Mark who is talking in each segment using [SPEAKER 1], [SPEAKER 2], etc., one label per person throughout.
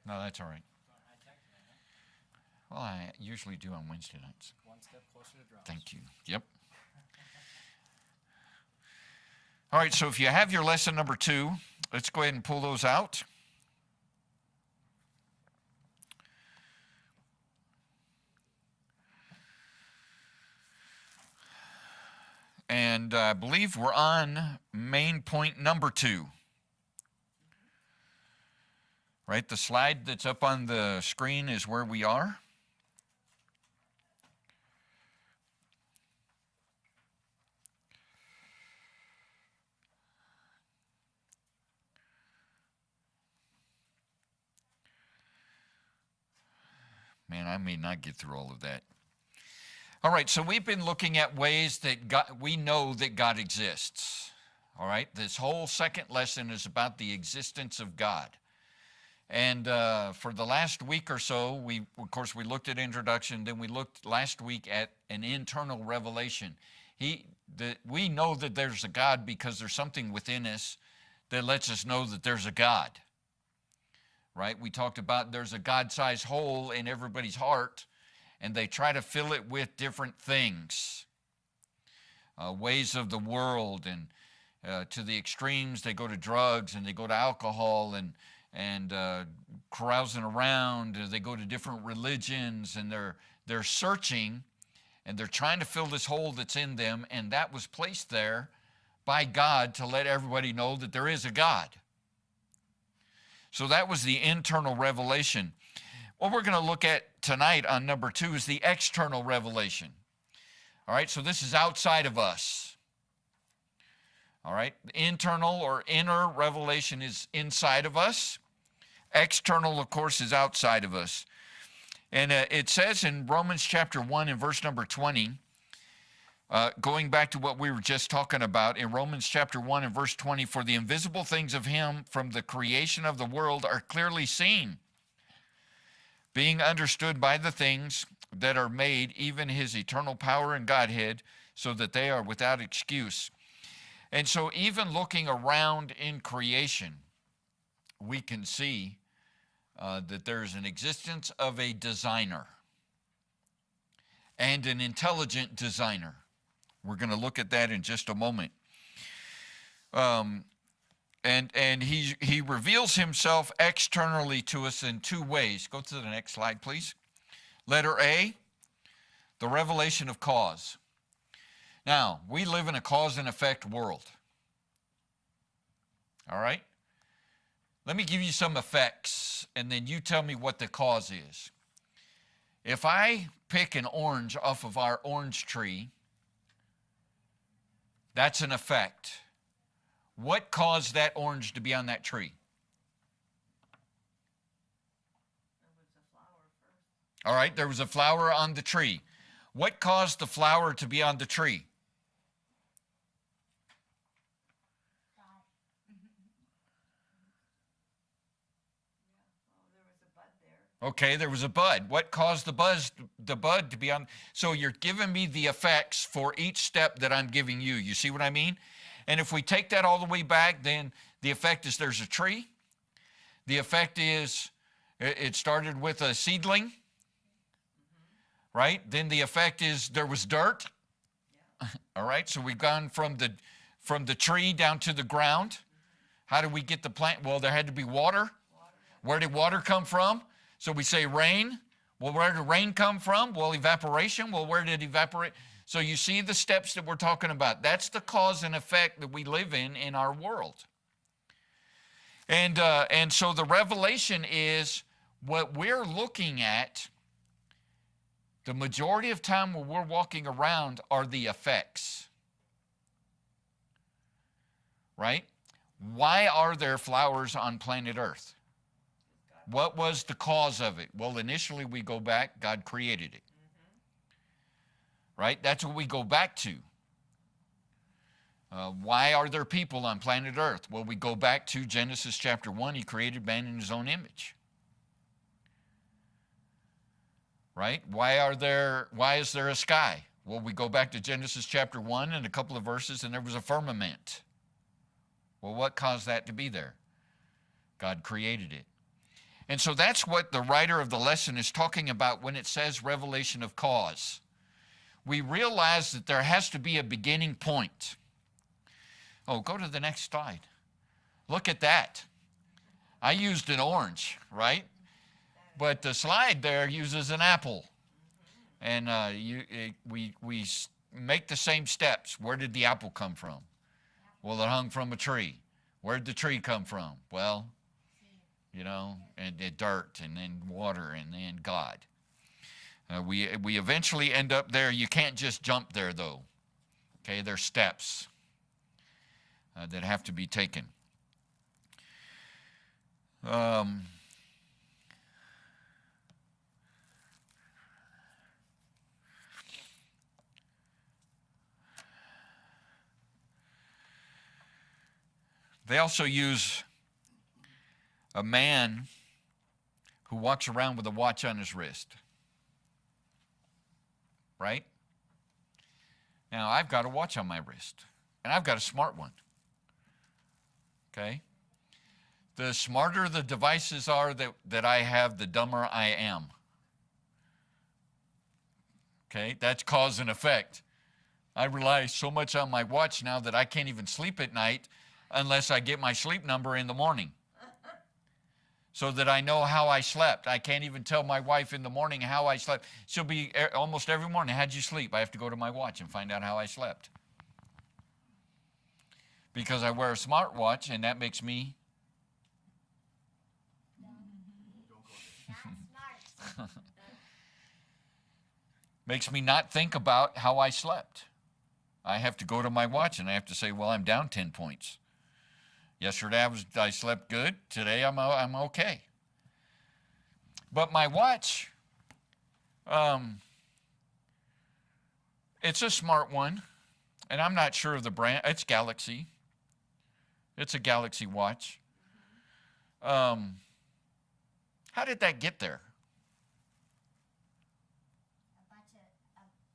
[SPEAKER 1] No, that's all right. Well, I usually do on Wednesday nights.
[SPEAKER 2] One step closer to drops.
[SPEAKER 1] Thank you. Yep. All right, so if you have your lesson number 2, let's go ahead and pull those out. And I believe we're on main point number 2. Right, the slide that's up on the screen is where we are. Man, I may not get through all of that. All right, so we've been looking at ways that we know that God exists. All right, this whole second lesson is about the existence of God. And for the last week or so, we looked at introduction, then we looked last week at an internal revelation. We know that there's a God because there's something within us that lets us know that there's a God. Right? We talked about there's a God-sized hole in everybody's heart, and they try to fill it with different things, ways of the world, and to the extremes, they go to drugs and they go to alcohol and carousing around. They go to different religions, and they're searching, and they're trying to fill this hole that's in them, and that was placed there by God to let everybody know that there is a God. So that was the internal revelation. What we're going to look at tonight on number 2 is the external revelation. All right, so this is outside of us. All right, internal or inner revelation is inside of us. External, of course, is outside of us. And it says in Romans chapter 1 and verse number 20, going back to what we were just talking about, in Romans chapter 1 and verse 20, for the invisible things of him from the creation of the world are clearly seen, being understood by the things that are made, even his eternal power and Godhead, so that they are without excuse. And so even looking around in creation, we can see that there's an existence of a designer and an intelligent designer. We're going to look at that in just a moment. And he reveals himself externally to us in 2 ways. Go to the next slide, please. Letter A, the revelation of cause. Now, we live in a cause and effect world. All right? Let me give you some effects, and then you tell me what the cause is. If I pick an orange off of our orange tree, that's an effect. What caused that orange to be on that tree?
[SPEAKER 3] There was a flower first.
[SPEAKER 1] All right, there was a flower on the tree. What caused the flower to be on the tree?
[SPEAKER 3] God. There was a bud there.
[SPEAKER 1] Okay, there was a bud. What caused the bud to be on? So you're giving me the effects for each step that I'm giving you. You see what I mean? And if we take that all the way back, then the effect is there's a tree. The effect is it started with a seedling, right? Then the effect is there was dirt. Yeah. All right, so we've gone from the tree down to the ground. How did we get the plant? Well, there had to be water. Where did water come from? So we say rain. Well, where did rain come from? Well, evaporation. Well, where did it evaporate? So you see the steps that we're talking about. That's the cause and effect that we live in our world. And so the revelation is what we're looking at. The majority of time when we're walking around are the effects. Right? Why are there flowers on planet Earth? What was the cause of it? Well, initially we go back, God created it. Right? That's what we go back to. Why are there people on planet Earth? Well, we go back to Genesis chapter 1. He created man in his own image. Right? Why is there a sky? Well, we go back to Genesis chapter 1 and a couple of verses, and there was a firmament. Well, what caused that to be there? God created it. And so that's what the writer of the lesson is talking about when it says revelation of cause. We realize that there has to be a beginning point. Oh, go to the next slide. Look at that. I used an orange, right? But the slide there uses an apple. And we make the same steps. Where did the apple come from? Well, it hung from a tree. Where did the tree come from? Well, you know, and dirt, and then water, and then God. We eventually end up there. You can't just jump there, though. Okay, there's steps that have to be taken. They also use a man who walks around with a watch on his wrist. Right? Now, I've got a watch on my wrist, and I've got a smart one. Okay? The smarter the devices are that I have, the dumber I am. Okay? That's cause and effect. I rely so much on my watch now that I can't even sleep at night unless I get my sleep number in the morning, so that I know how I slept. I can't even tell my wife in the morning how I slept. She'll be almost every morning, how'd you sleep? I have to go to my watch and find out how I slept. Because I wear a smartwatch, and that makes me... makes me not think about how I slept. I have to go to my watch, and I have to say, well, I'm down 10 points. Yesterday I slept good. Today I'm okay. But my watch, it's a smart one, and I'm not sure of the brand. It's Galaxy. It's a Galaxy watch. How did that get there?
[SPEAKER 2] A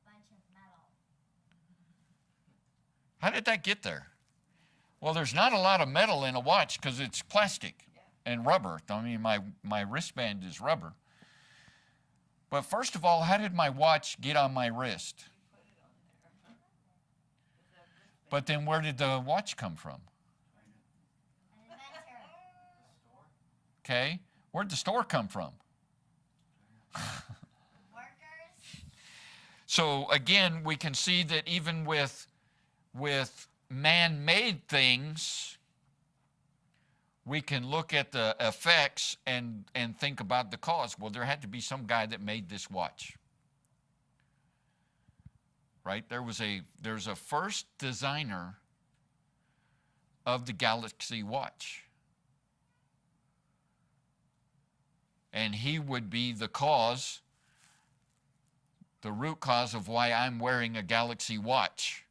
[SPEAKER 2] bunch of metal.
[SPEAKER 1] How did that get there? Well, there's not a lot of metal in a watch because it's plastic and rubber. I mean, my wristband is rubber. But first of all, how did my watch get on my wrist? But then where did the watch come from?
[SPEAKER 2] An inventor.
[SPEAKER 1] Okay, where'd the store come from?
[SPEAKER 2] Workers.
[SPEAKER 1] So again, we can see that even with man-made things, we can look at the effects and think about the cause. Well, there had to be some guy that made this watch. Right? There's a first designer of the Galaxy watch. And he would be the cause, the root cause of why I'm wearing a Galaxy watch.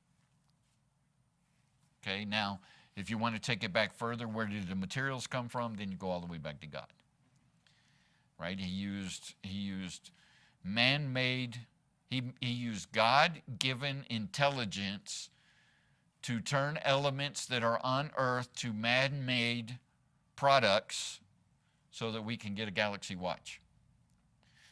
[SPEAKER 1] Okay, now, if you want to take it back further, where did the materials come from? Then you go all the way back to God. Right? He used man-made, he used God-given intelligence to turn elements that are on earth to man-made products so that we can get a Galaxy watch.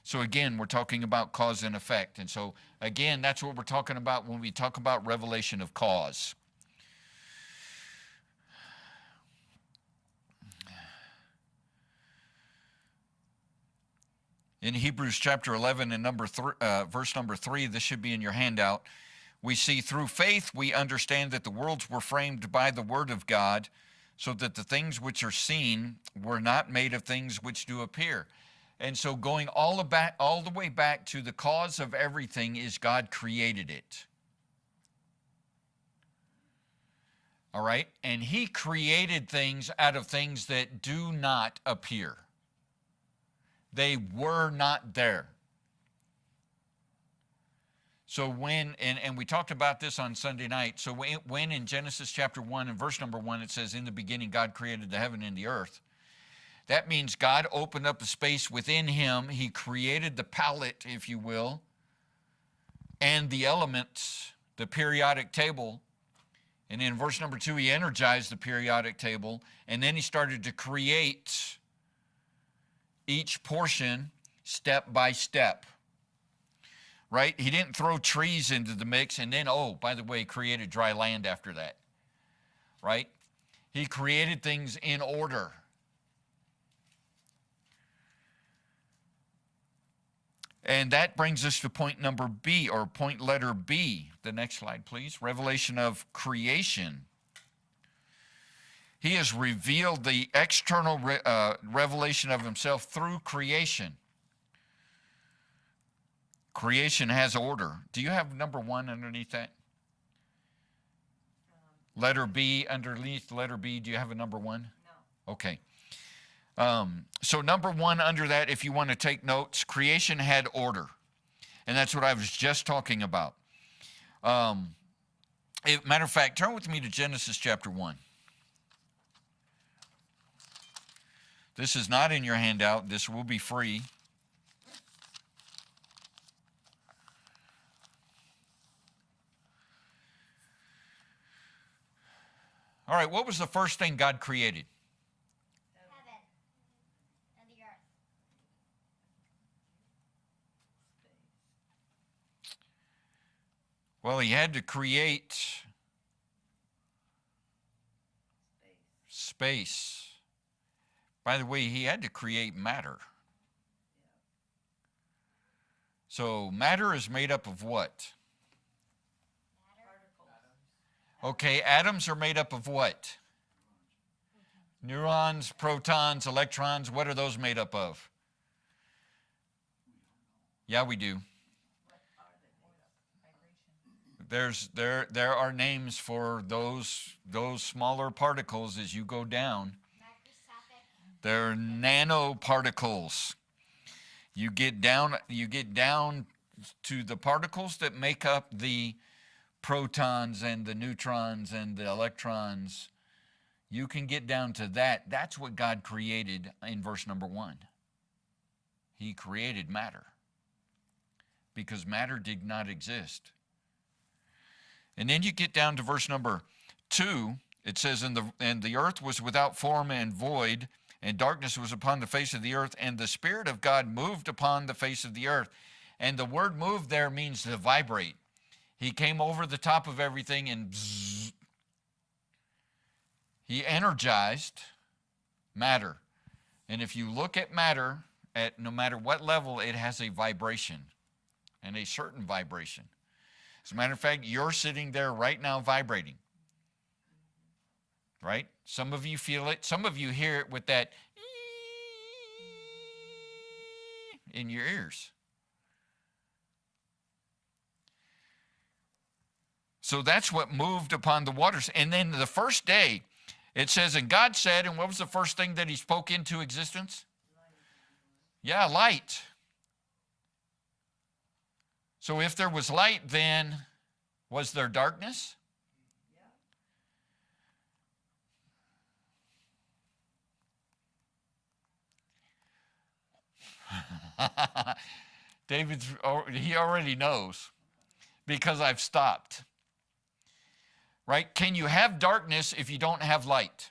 [SPEAKER 1] So again, we're talking about cause and effect. And so again, that's what we're talking about when we talk about revelation of cause. In Hebrews chapter 11 and verse number 3, this should be in your handout, we see through faith we understand that the worlds were framed by the word of God, so that the things which are seen were not made of things which do appear. And so going all the way back to the cause of everything is God created it. All right? And he created things out of things that do not appear. They were not there. So when, and we talked about this on Sunday night, so when in Genesis chapter 1 and verse number 1 it says, in the beginning God created the heaven and the earth, that means God opened up a space within him. He created the palette, if you will, and the elements, the periodic table. And in verse number 2, he energized the periodic table, and then he started to create each portion step by step. Right? He didn't throw trees into the mix and then, oh, by the way, created dry land after that. Right? He created things in order. And that brings us to point number B, or point letter B. The next slide, please. Revelation of creation. He has revealed the external revelation of himself through creation. Creation has order. Do you have number 1 underneath that? Letter B, underneath letter B, do you have a number 1?
[SPEAKER 3] No.
[SPEAKER 1] Okay. So number 1 under that, if you want to take notes, creation had order. And that's what I was just talking about. Matter of fact, turn with me to Genesis chapter 1. This is not in your handout. This will be free. All right, what was the first thing God created?
[SPEAKER 2] Heaven and the earth.
[SPEAKER 1] Well, he had to create space. By the way, he had to create matter. So matter is made up of what? Okay, atoms are made up of what? Neurons, protons, electrons. What are those made up of? Yeah, we do. There are names for those smaller particles as you go down.
[SPEAKER 2] Microscopic.
[SPEAKER 1] They're nanoparticles. You get down to the particles that make up the protons and the neutrons and the electrons. You can get down to that. That's what God created in verse number 1. He created matter because matter did not exist. And then you get down to verse number 2. It says, and the earth was without form and void, and darkness was upon the face of the earth, and the Spirit of God moved upon the face of the earth. And the word move there means to vibrate. He came over the top of everything and bzzz, he energized matter. And if you look at matter, at no matter what level, it has a vibration, and a certain vibration. As a matter of fact, you're sitting there right now vibrating. Right? Some of you feel it. Some of you hear it with that in your ears. So that's what moved upon the waters. And then the first day, it says, and God said, and what was the first thing that he spoke into existence? Yeah, light. So if there was light, then was there darkness? He already knows because I've stopped. Right? Can you have darkness if you don't have light?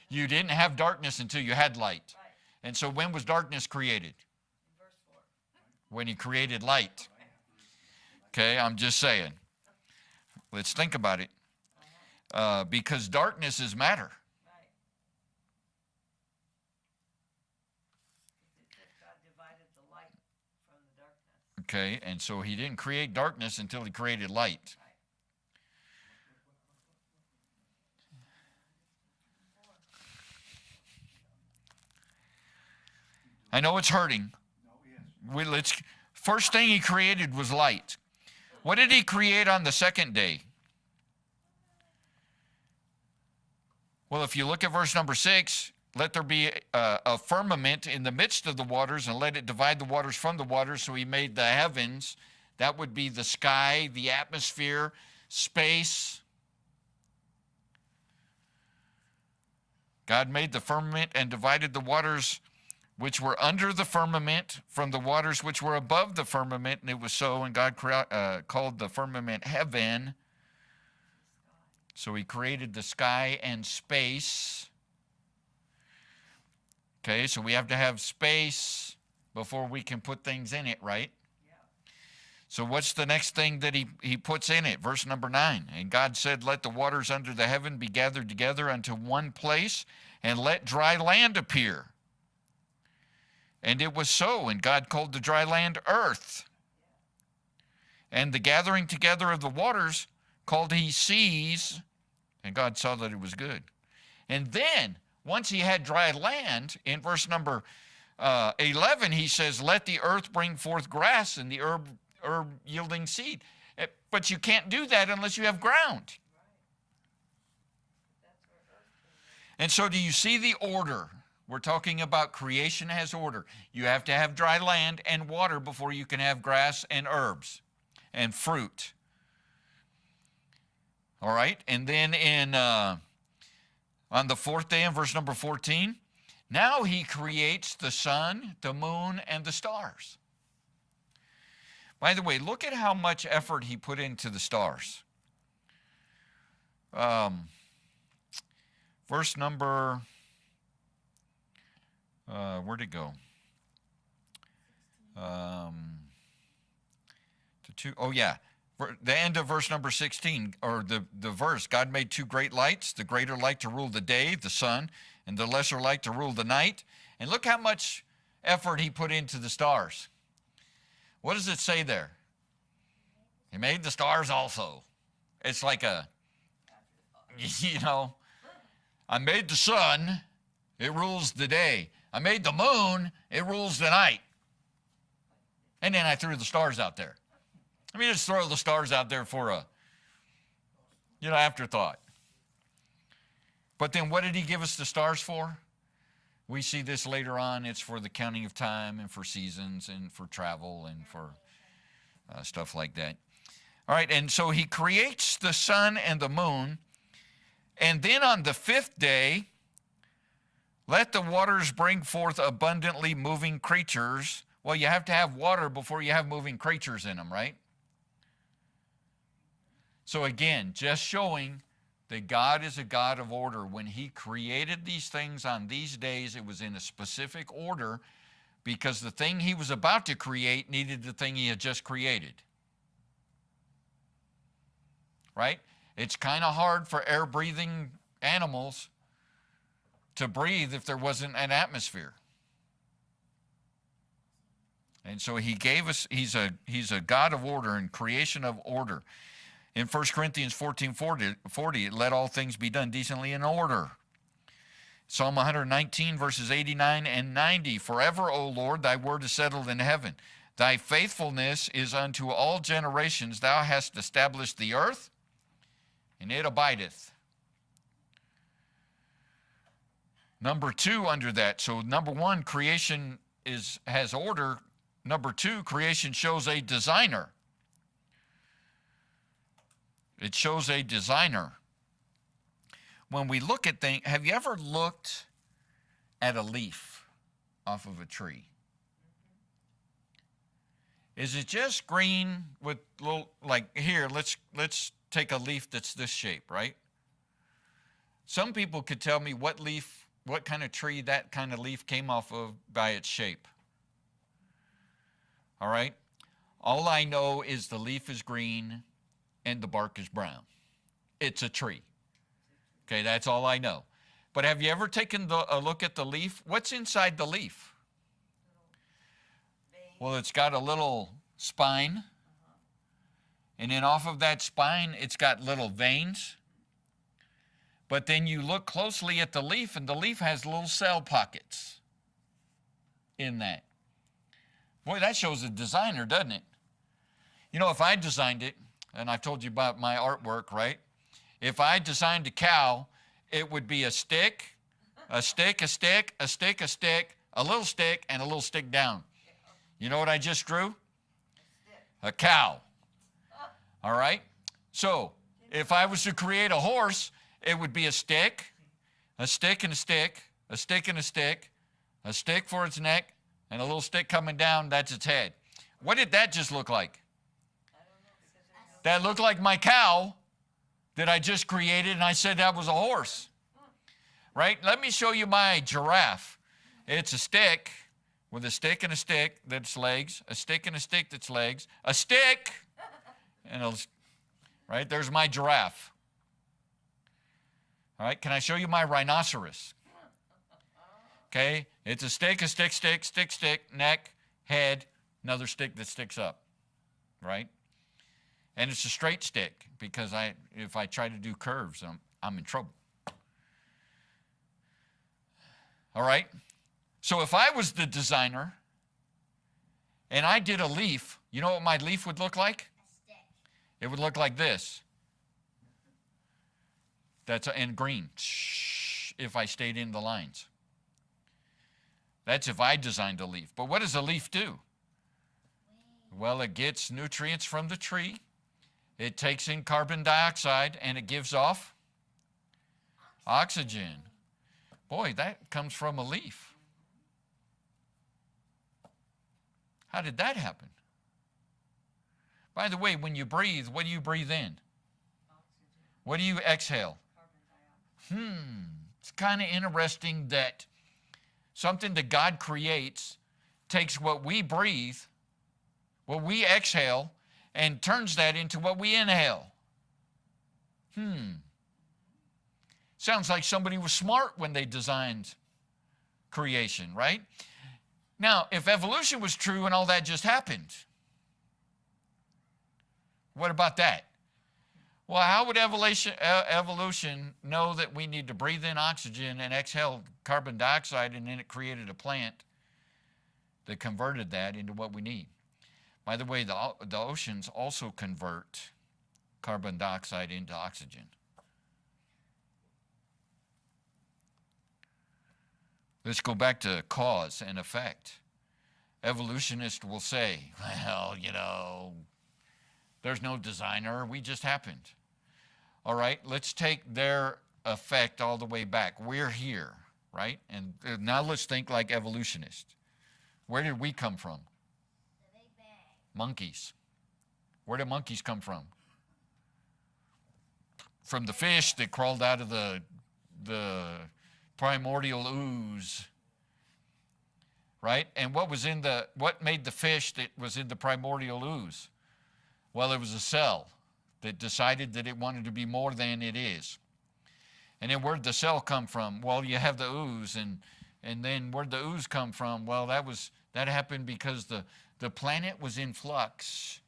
[SPEAKER 1] You didn't have darkness until you had light.
[SPEAKER 3] Right.
[SPEAKER 1] And so when was darkness created?
[SPEAKER 3] Verse 4.
[SPEAKER 1] When he created light. Okay, I'm just saying. Let's think about it. Because darkness is matter.
[SPEAKER 3] Right. It says God divided the light from the darkness.
[SPEAKER 1] Okay, and so he didn't create darkness until he created light.
[SPEAKER 3] Right.
[SPEAKER 1] I know it's hurting. First thing he created was light. What did he create on the second day? Well, if you look at verse number 6, let there be a firmament in the midst of the waters, and let it divide the waters from the waters. So he made the heavens. That would be the sky, the atmosphere, space. God made the firmament and divided the waters which were under the firmament from the waters which were above the firmament, and it was so, and God called the firmament heaven. So he created the sky and space. Okay, so we have to have space before we can put things in it, right?
[SPEAKER 3] Yeah.
[SPEAKER 1] So what's the next thing that he puts in it? Verse number 9. And God said, let the waters under the heaven be gathered together unto one place, and let dry land appear. And it was so, and God called the dry land earth. And the gathering together of the waters called he seas, and God saw that it was good. And then, once he had dry land, in verse number 11, he says, let the earth bring forth grass and the herb yielding seed. But you can't do that unless you have ground. And so do you see the order? We're talking about creation has order. You have to have dry land and water before you can have grass and herbs and fruit. All right, and then on the fourth day in verse number 14, now he creates the sun, the moon, and the stars. By the way, look at how much effort he put into the stars. Verse number, where'd it go? The end of verse number 16, or the verse, God made two great lights, the greater light to rule the day, the sun, and the lesser light to rule the night. And look how much effort he put into the stars. What does it say there? He made the stars also. It's like I made the sun, it rules the day. I made the moon, it rules the night. And then I threw the stars out there. Let me just throw the stars out there for a, afterthought. But then what did he give us the stars for? We see this later on. It's for the counting of time and for seasons and for travel and for stuff like that. All right, and so he creates the sun and the moon. And then on the fifth day, let the waters bring forth abundantly moving creatures. Well, you have to have water before you have moving creatures in them, right? So again, just showing that God is a God of order. When he created these things on these days, it was in a specific order because the thing he was about to create needed the thing he had just created. Right? It's kind of hard for air-breathing animals to breathe if there wasn't an atmosphere. And so he gave us, he's a God of order and creation of order. In 1 Corinthians 14:40, let all things be done decently in order. Psalm 119, verses 89 and 90, forever, O Lord, thy word is settled in heaven. Thy faithfulness is unto all generations. Thou hast established the earth, and it abideth. Number two under that. So number one, creation has order. Number two, creation shows a designer. It shows a designer. When we look at things, have you ever looked at a leaf off of a tree? Is it just green with little, like here, let's take a leaf that's this shape, right? Some people could tell me what kind of tree that kind of leaf came off of by its shape. All right? All I know is the leaf is green and the bark is brown. It's a tree. Okay, that's all I know. But have you ever taken a look at the leaf? What's inside the leaf? Well, it's got a little spine. And then off of that spine, it's got little veins. But then you look closely at the leaf, and the leaf has little cell pockets in that. Boy, that shows a designer, doesn't it? You know, if I designed it, and I've told you about my artwork, right? If I designed a cow, it would be a stick, a stick, a stick, a stick, a stick, a little stick, and a little stick down. You know what I just drew? A cow. All right? So, if I was to create a horse, it would be a stick and a stick, a stick and a stick for its neck, and a little stick coming down, that's its head. What did that just look like? That looked like my cow that I just created, and I said that was a horse. Right? Let me show you my giraffe. It's a stick with a stick and a stick that's legs, a stick and a stick that's legs, a stick, and right, there's my giraffe. All right, can I show you my rhinoceros? Okay, it's a stick, neck, head, another stick that sticks up, right? And it's a straight stick because if I try to do curves, I'm in trouble. All right? So if I was the designer and I did a leaf, you know what my leaf would look like?
[SPEAKER 2] A stick.
[SPEAKER 1] It would look like this. That's in green, if I stayed in the lines. That's if I designed a leaf. But what does a leaf do? Well, it gets nutrients from the tree. It takes in carbon dioxide and it gives off oxygen. Boy, that comes from a leaf. How did that happen? By the way, when you breathe, what do you breathe in?
[SPEAKER 3] Oxygen,
[SPEAKER 1] What do you exhale?
[SPEAKER 3] carbon dioxide.
[SPEAKER 1] It's kind of interesting that something that God creates takes what we breathe, what we exhale, and turns that into what we inhale. Sounds like somebody was smart when they designed creation, right? Now, if evolution was true and all that just happened, what about that? Well, how would evolution know that we need to breathe in oxygen and exhale carbon dioxide, and then it created a plant that converted that into what we need? By the way, the oceans also convert carbon dioxide into oxygen. Let's go back to cause and effect. Evolutionists will say, well, there's no designer, we just happened. All right, let's take their effect all the way back. We're here, right? And now let's think like evolutionists. Where did we come from?
[SPEAKER 2] The Big Bang.
[SPEAKER 1] Monkeys. Where did monkeys come from? From the fish that crawled out of the primordial ooze, right? And what made the fish that was in the primordial ooze? Well, it was a cell that decided that it wanted to be more than it is. And then where'd the cell come from? Well, you have the ooze, and then where'd the ooze come from? Well, that happened because the planet was in flux,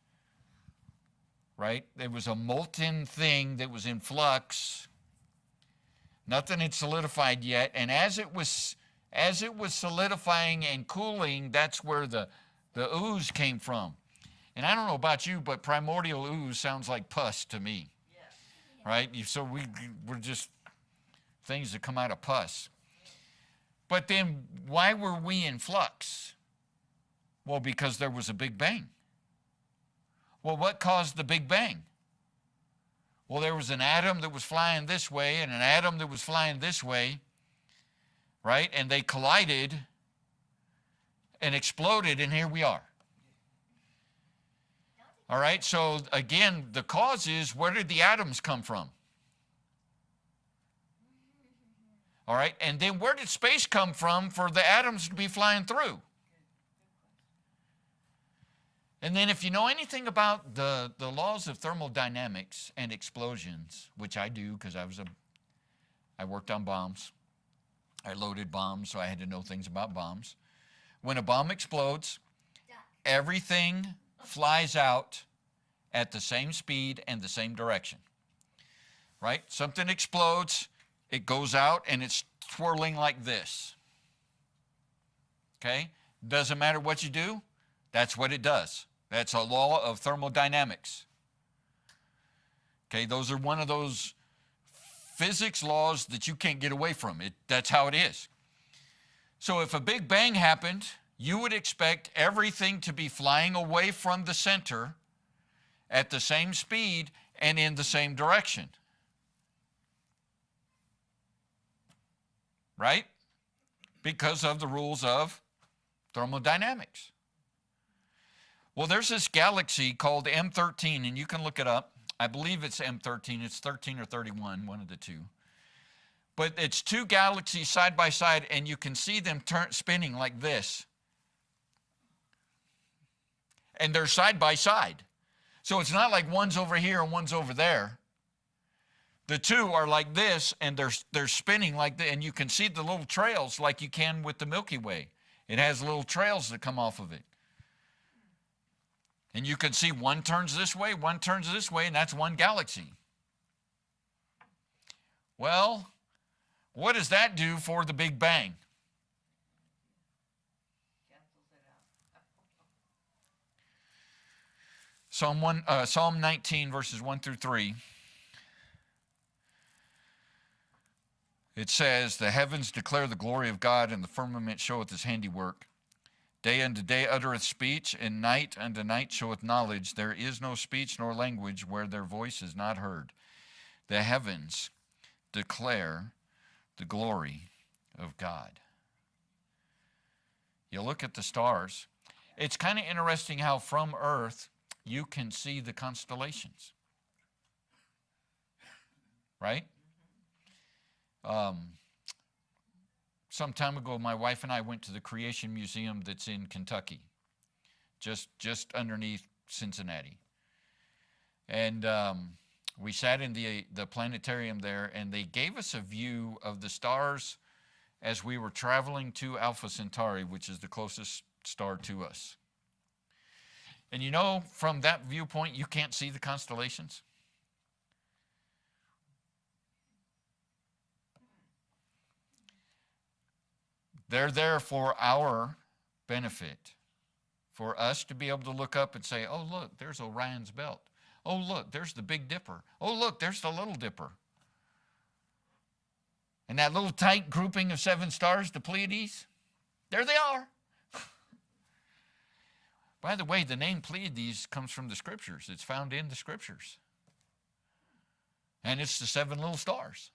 [SPEAKER 1] right? There was a molten thing that was in flux. Nothing had solidified yet, and as it was solidifying and cooling, that's where the ooze came from. And I don't know about you, but primordial ooze sounds like pus to me,
[SPEAKER 3] Yes.
[SPEAKER 1] right? So we're just things that come out of pus. But then why were we in flux? Well, because there was a Big Bang. Well, what caused the Big Bang? Well, there was an atom that was flying this way and an atom that was flying this way, right? And they collided and exploded, and here we are. All right, so again, the cause is, where did the atoms come from? All right, and then where did space come from for the atoms to be flying through? And then if you know anything about the laws of thermodynamics and explosions, which I do because I worked on bombs. I loaded bombs, so I had to know things about bombs. When a bomb explodes, everything flies out at the same speed and the same direction, right? Something explodes, it goes out, and it's twirling like this, okay? Doesn't matter what you do, that's what it does. That's a law of thermodynamics. Okay, those are one of those physics laws that you can't get away from. That's how it is. So if a Big Bang happened, you would expect everything to be flying away from the center at the same speed and in the same direction. Right? Because of the rules of thermodynamics. Well, there's this galaxy called M13, and you can look it up. I believe it's M13. It's 13 or 31, one of the two. But it's two galaxies side by side, and you can see them spinning like this. And they're side by side. So it's not like one's over here and one's over there. The two are like this, and they're spinning like that, and you can see the little trails like you can with the Milky Way. It has little trails that come off of it. And you can see one turns this way, one turns this way, and that's one galaxy. Well, what does that do for the Big Bang? Psalm 19, verses 1 through 3. It says, the heavens declare the glory of God, and the firmament showeth his handiwork. Day unto day uttereth speech, and night unto night showeth knowledge. There is no speech nor language where their voice is not heard. The heavens declare the glory of God. You look at the stars. It's kind of interesting how from Earth you can see the constellations. Right? Some time ago, my wife and I went to the Creation Museum that's in Kentucky, just underneath Cincinnati. And we sat in the planetarium there, and they gave us a view of the stars as we were traveling to Alpha Centauri, which is the closest star to us. And you know, from that viewpoint, you can't see the constellations. They're there for our benefit, for us to be able to look up and say, oh, look, there's Orion's belt. Oh, look, there's the Big Dipper. Oh, look, there's the Little Dipper. And that little tight grouping of 7 stars, the Pleiades, there they are. By the way, the name Pleiades comes from the Scriptures. It's found in the Scriptures. And it's the 7 little stars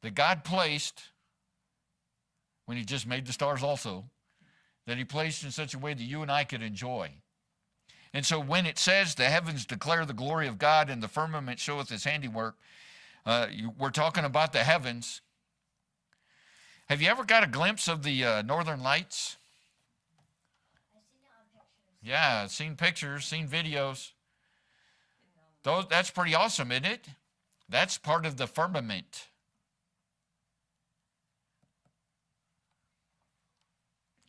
[SPEAKER 1] that God placed when he just made the stars also, that he placed in such a way that you and I could enjoy. And so when it says the heavens declare the glory of God and the firmament showeth his handiwork, we're talking about the heavens. Have you ever got a glimpse of the northern lights?
[SPEAKER 2] I've seen it on pictures.
[SPEAKER 1] Yeah, seen pictures, seen videos. That's pretty awesome, isn't it? That's part of the firmament.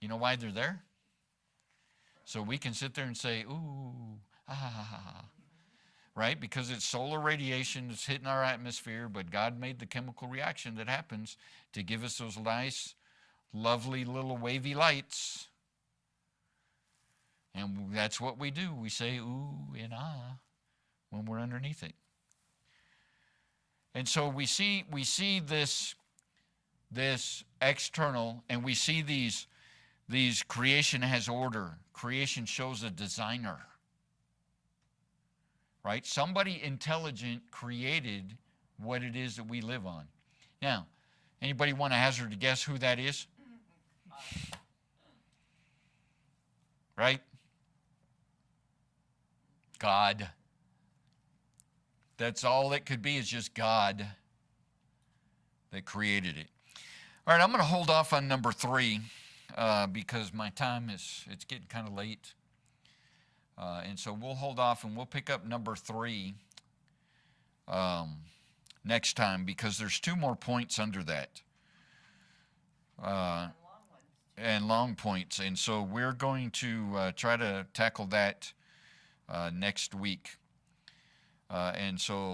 [SPEAKER 1] You know why they're there? So we can sit there and say, ooh, right? Because it's solar radiation that's hitting our atmosphere, but God made the chemical reaction that happens to give us those nice, lovely little wavy lights. And that's what we do. We say ooh and ah when we're underneath it. And so we see this external, and we see these creation has order. Creation shows a designer. Right? Somebody intelligent created what it is that we live on. Now, anybody want to hazard a guess who that is? Right? God. That's all it could be, is just God that created it. All right, I'm going to hold off on number 3 because my time it's getting kind of late. And so we'll hold off and we'll pick up number 3 next time, because there's 2 more points under that. And long points. And so we're going to try to tackle that next week. And so